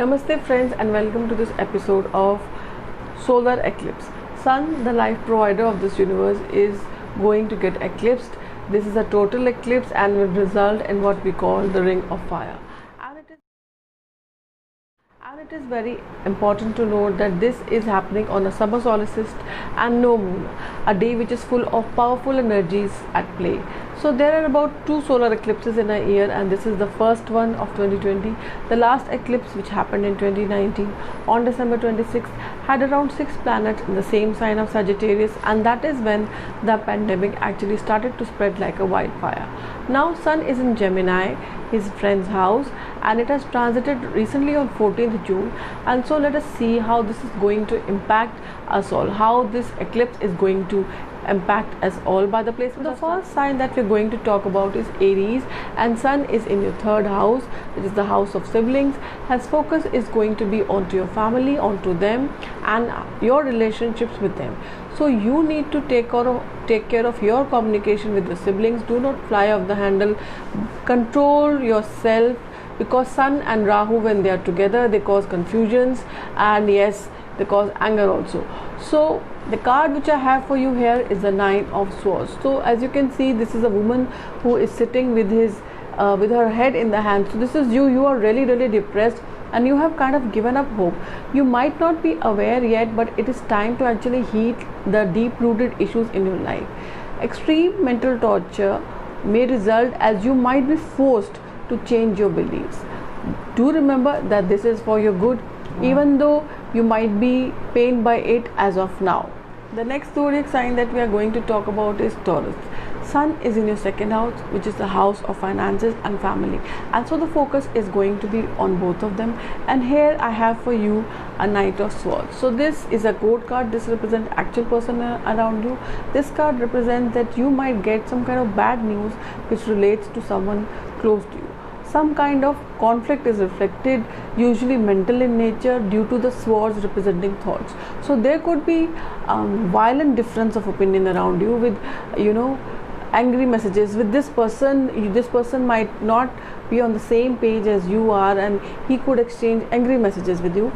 Namaste friends and welcome to this episode of Solar Eclipse. Sun, the life provider of this universe, is going to get eclipsed. This is a total eclipse and will result in what we call the ring of fire. And it is very important to note that this is happening on a summer solstice and no moon, a day which is full of powerful energies at play. So there are about 2 solar eclipses in a year, and this is the first one of 2020. The last eclipse, which happened in 2019 on December 26th, had around 6 planets in the same sign of Sagittarius, and that is when the pandemic actually started to spread like a wildfire. Now Sun is in Gemini, his friend's house, and it has transited recently on 14th June, and so let us see how this is going to impact us all, how this eclipse is going to impact us all by the placement. The first sign that we're going to talk about is Aries, and Sun is in your 3rd house, which is the house of siblings. His focus is going to be onto your family, onto them and your relationships with them. So you need to take care of your communication with your siblings. Do not fly off the handle. Control yourself, because Sun and Rahu, when they are together, they cause confusions, and yes, they cause anger also. So the card which I have for you here is the 9 of Swords. So as you can see, this is a woman who is sitting with her head in the hand. So this is you are really depressed, and you have kind of given up hope. You might not be aware yet, but it is time to actually heal the deep rooted issues in your life. Extreme mental torture may result, as you might be forced to change your beliefs. Do remember that this is for your good, even though you might be pained by it as of now. The next zodiac sign that we are going to talk about is Taurus. Sun is in your 2nd house, which is the house of finances and family, and so the focus is going to be on both of them. And here I have for you a Knight of Swords. So this is a code card. This represents actual person around you. This card represents that you might get some kind of bad news which relates to someone close to you. Some kind of conflict is reflected, usually mental in nature, due to the swords representing thoughts. So there could be violent difference of opinion around you with angry messages with this person. This person might not be on the same page as you are, and he could exchange angry messages with you.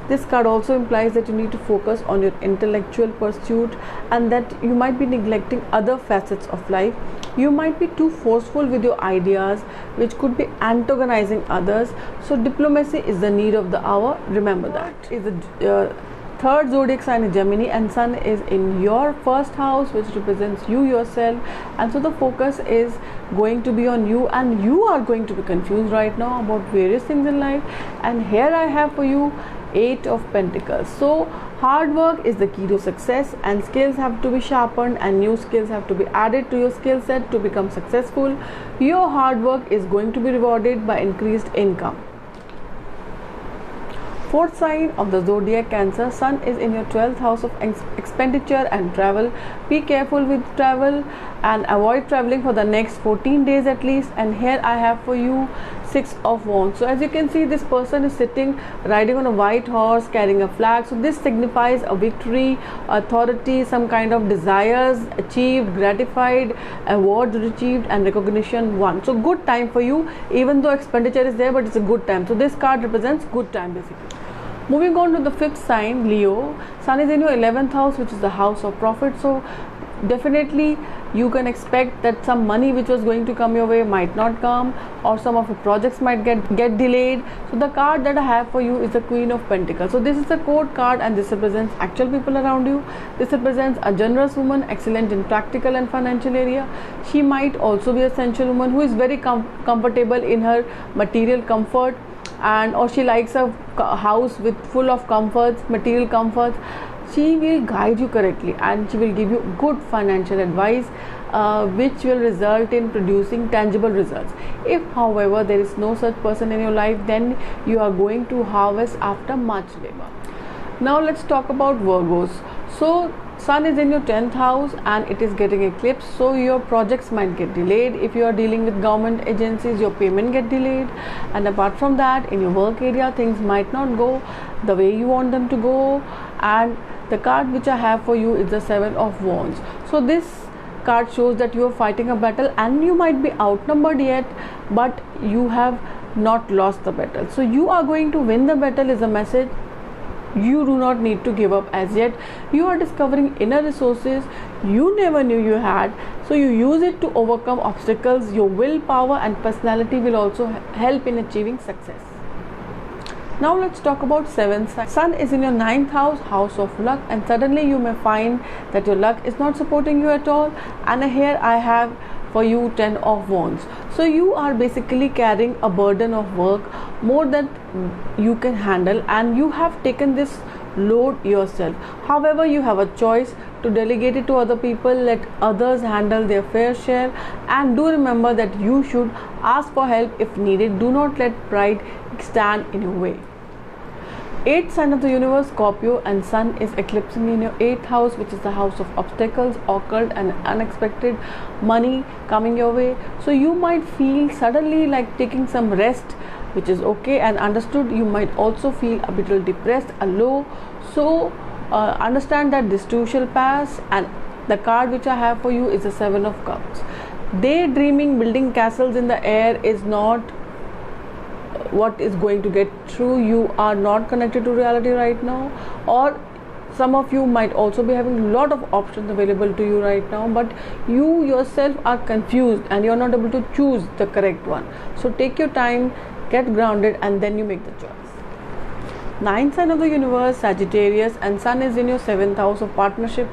This card also implies that you need to focus on your intellectual pursuit, and that you might be neglecting other facets of life. You might be too forceful with your ideas, which could be antagonizing others. So diplomacy is the need of the hour. Remember that. Is the 3rd zodiac sign is Gemini, and Sun is in your 1st house, which represents you yourself, and so the focus is going to be on you, and you are going to be confused right now about various things in life. And here I have for you 8 of Pentacles. So hard work is the key to success, and skills have to be sharpened, and new skills have to be added to your skill set to become successful. Your hard work is going to be rewarded by increased income. 4th sign of the zodiac, Cancer. Sun is in your 12th house of expenditure and travel. Be careful with travel and avoid traveling for the next 14 days at least. And here I have for you 6 of Wands. So as you can see, this person is sitting riding on a white horse carrying a flag. So this signifies a victory, authority, some kind of desires achieved, gratified, awards achieved, and recognition won. So good time for you, even though expenditure is there, but it's a good time. So this card represents good time basically. Moving on to the 5th sign, Leo. Sun is in your 11th house, which is the house of profit. So definitely you can expect that some money which was going to come your way might not come, or some of your projects might get delayed. So the card that I have for you is the Queen of Pentacles. So this is a code card, and this represents actual people around you. This represents a generous woman, excellent in practical and financial area. She might also be a sensual woman who is very comfortable in her material comfort, or she likes a house with full of comforts, material comforts. She will guide you correctly, and she will give you good financial advice, which will result in producing tangible results. If however there is no such person in your life, then you are going to harvest after much labor. Now let's talk about Virgos. So Sun is in your 10th house, and it is getting eclipsed, so your projects might get delayed. If you are dealing with government agencies, your payment get delayed, and apart from that, in your work area, things might not go the way you want them to go. And the card which I have for you is the 7 of Wands. So this card shows that you are fighting a battle, and you might be outnumbered yet, but you have not lost the battle. So you are going to win the battle is a message. You do not need to give up as yet. You are discovering inner resources you never knew you had. So you use it to overcome obstacles. Your willpower and personality will also help in achieving success. Now let's talk about 7th sign. Sun is in your 9th house, house of luck, and suddenly you may find that your luck is not supporting you at all. And here I have for you 10 of wands. So you are basically carrying a burden of work more than you can handle, and you have taken this load yourself. However, you have a choice to delegate it to other people, let others handle their fair share, and do remember that you should ask for help if needed. Do not let pride stand in your way. 8th sign of the universe, Scorpio, and Sun is eclipsing in your 8th house, which is the house of obstacles, occult and unexpected money coming your way. So you might feel suddenly like taking some rest, which is okay and understood. You might also feel a little depressed, a low. So understand that this too shall pass. And the card which I have for you is the 7 of Cups. Daydreaming, building castles in the air is not what is going to get true. You are not connected to reality right now, or some of you might also be having a lot of options available to you right now, but you yourself are confused and you're not able to choose the correct one. So take your time, get grounded, and then you make the choice. 9th sign of the universe, Sagittarius, and Sun is in your 7th house of partnership,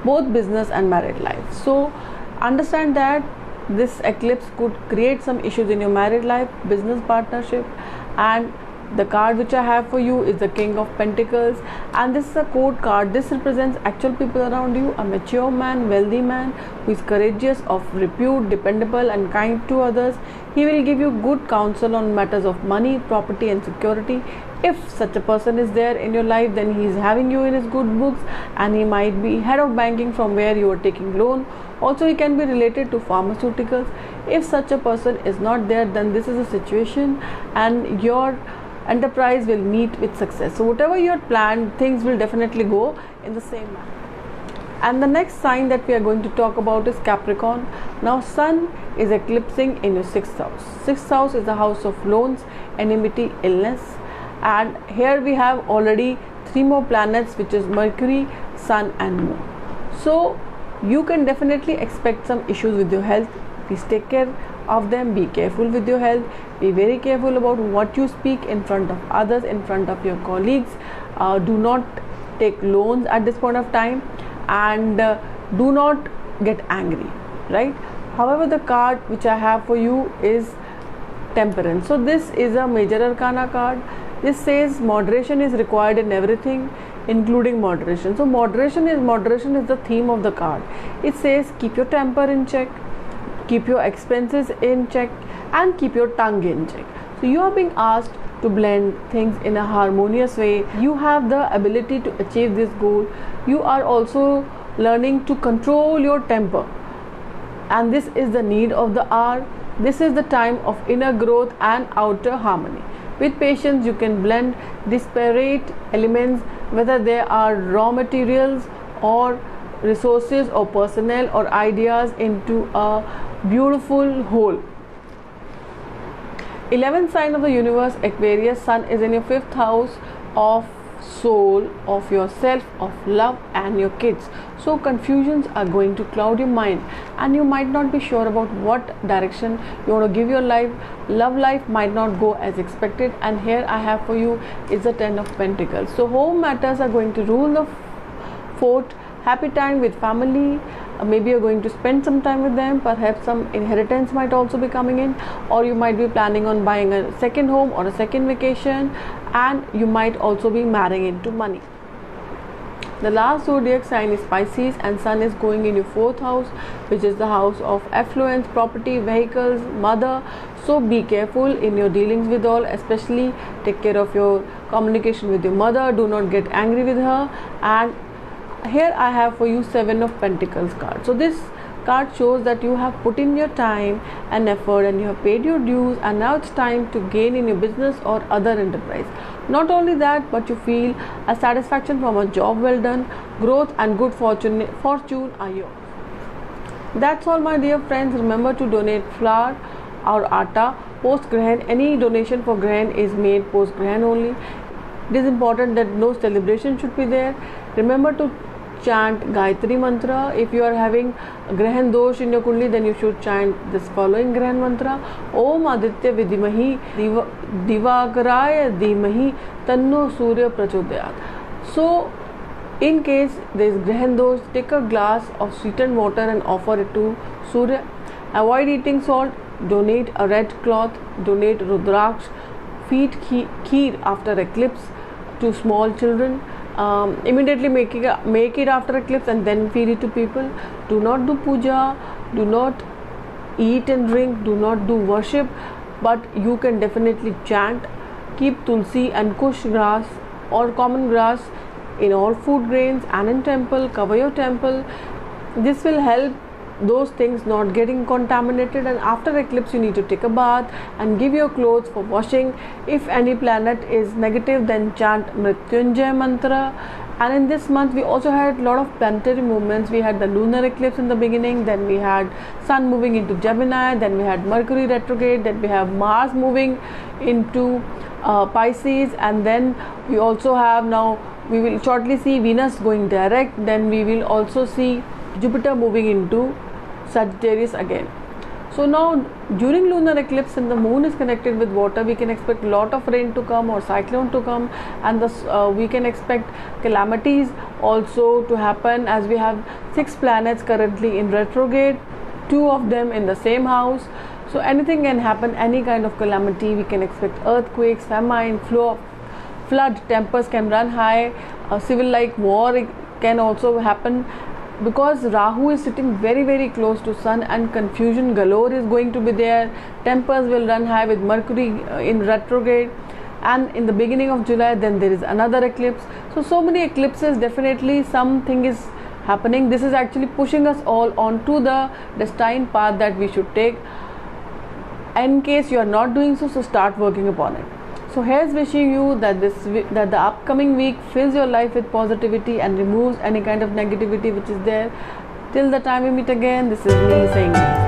both business and married life. So understand that this eclipse could create some issues in your married life, business partnership, and the card which I have for you is the King of Pentacles, and this is a code card. This represents actual people around you, a mature man, wealthy man who is courageous, of repute, dependable and kind to others. He will give you good counsel on matters of money, property and security. If such a person is there in your life, then he is having you in his good books, and he might be head of banking from where you are taking loan. Also, he can be related to pharmaceuticals. If such a person is not there, then this is a situation and your enterprise will meet with success. So whatever you had planned, things will definitely go in the same manner. And the next sign that we are going to talk about is Capricorn. Now Sun is eclipsing in your 6th house. 6th house is the house of loans, enmity, illness, and here we have already 3 more planets, which is Mercury, Sun and Moon. So you can definitely expect some issues with your health. Please take care of them. Be careful with your health. Be very careful about what you speak in front of others, in front of your colleagues. Do not take loans at this point of time, and do not get angry, right? However, the card which I have for you is Temperance. So this is a major arcana card. This says moderation is required in everything, including moderation. So moderation is the theme of the card. It says keep your temper in check, keep your expenses in check, and keep your tongue in check. So you are being asked to blend things in a harmonious way. You have the ability to achieve this goal. You are also learning to control your temper, and this is the need of the hour. This is the time of inner growth and outer harmony. With patience, you can blend disparate elements, whether they are raw materials or resources or personnel or ideas, into a beautiful whole. 11th sign of the universe, Aquarius. Sun is in your 5th house of soul, of yourself, of love and your kids. So confusions are going to cloud your mind, and you might not be sure about what direction you want to give your life. Love life might not go as expected, and here I have for you is the 10 of Pentacles. So home matters are going to rule the fort. Happy time with family. Maybe you're going to spend some time with them. Perhaps some inheritance might also be coming in, or you might be planning on buying a second home or a second vacation, and you might also be marrying into money. The last zodiac sign is Pisces, and Sun is going in your 4th house, which is the house of affluence, property, vehicles, mother. So be careful in your dealings with all, especially take care of your communication with your mother. Do not get angry with her. And here I have for you 7 of Pentacles card. So this card shows that you have put in your time and effort, and you have paid your dues, and now it's time to gain in your business or other enterprise. Not only that, but you feel a satisfaction from a job well done. Growth and good fortune are yours. That's all, my dear friends. Remember to donate flour or atta post grahan, any donation for grahan is made post grahan only. It is important that no celebration should be there. Remember to chant Gayatri mantra. If you are having grahan dosh in your kundli, then you should chant this following grahan mantra: Om Aditya Vidimahi Divakaraya Dhimahi Tanno Surya Prachodayat. So in case there is grahan dosh, take a glass of sweetened water and offer it to Surya. Avoid eating salt. Donate a red cloth. Donate Rudraksh. Feed kheer after eclipse to small children. Immediately make it after eclipse and then feed it to people. Do not do puja, do not eat and drink, do not do worship, but you can definitely chant. Keep tulsi and kush grass or common grass in all food grains and in temple. Cover your temple. This will help those things not getting contaminated, and after eclipse you need to take a bath and give your clothes for washing. If any planet is negative, then chant Mrityunjay mantra. And in this month we also had a lot of planetary movements. We had the lunar eclipse in the beginning, then we had Sun moving into Gemini, then we had Mercury retrograde, then we have Mars moving into Pisces, and then we also have, now we will shortly see Venus going direct, then we will also see Jupiter moving into Sagittarius again. So now during lunar eclipse and the moon is connected with water, we can expect a lot of rain to come or cyclone to come, and we can expect calamities also to happen, as we have 6 planets currently in retrograde, 2 of them in the same house. So anything can happen, any kind of calamity. We can expect earthquakes, famine, flood, tempers can run high, civil like war can also happen, because Rahu is sitting very very close to Sun, and confusion galore is going to be there. Tempers will run high with Mercury in retrograde, and in the beginning of July then there is another eclipse. So many eclipses, definitely something is happening. This is actually pushing us all onto the destined path that we should take. In case you are not doing so, start working upon it. So here's wishing you that the upcoming week fills your life with positivity and removes any kind of negativity which is there. Till the time we meet again, this is me saying